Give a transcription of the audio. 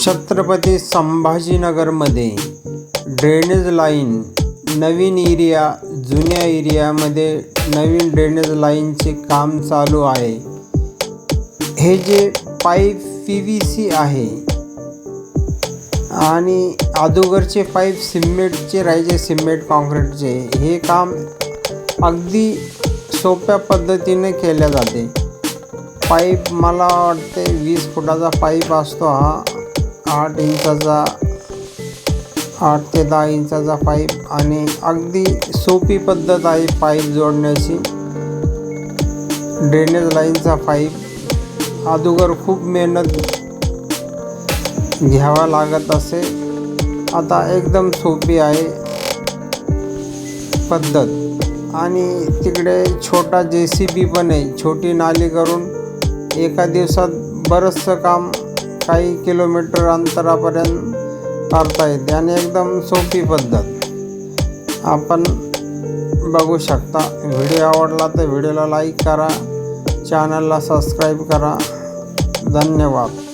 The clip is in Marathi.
छत्रपती संभाजीनगरमध्ये ड्रेनेज लाईन, नवीन एरिया, जुन्या एरियामध्ये नवीन ड्रेनेज लाईनचे काम चालू आहे। हे जे पाईप PVC आहे आणि अगोदरचे पाईप सिमेंटचे राहायचे, सिमेंट कॉन्क्रीटचे। हे काम अगदी सोप्या पद्धतीने केले जाते। पाईप मला वाटते 20 फुटाचा पाईप असतो हा, 8 इंचाचा, 8 ते 10 इंचाचा पाईप आणि अगदी सोपी पद्धत आहे पाईप जोडण्याची। ड्रेनेज लाईनचा पाईप अगोदर खूप मेहनत घ्यावा लागत असे, आता एकदम सोपी आहे पद्धत। आणि तिकडे छोटा JCB पण आहे, छोटी नाली करून एका दिवसात बरंचसं काम काही किलोमीटर अंतरापर्यंत करता येते आणि एकदम सोपी पद्धत आपण बघू शकता। व्हिडिओ आवडला तर व्हिडिओला लाईक करा, चॅनलला सबस्क्राईब करा। धन्यवाद।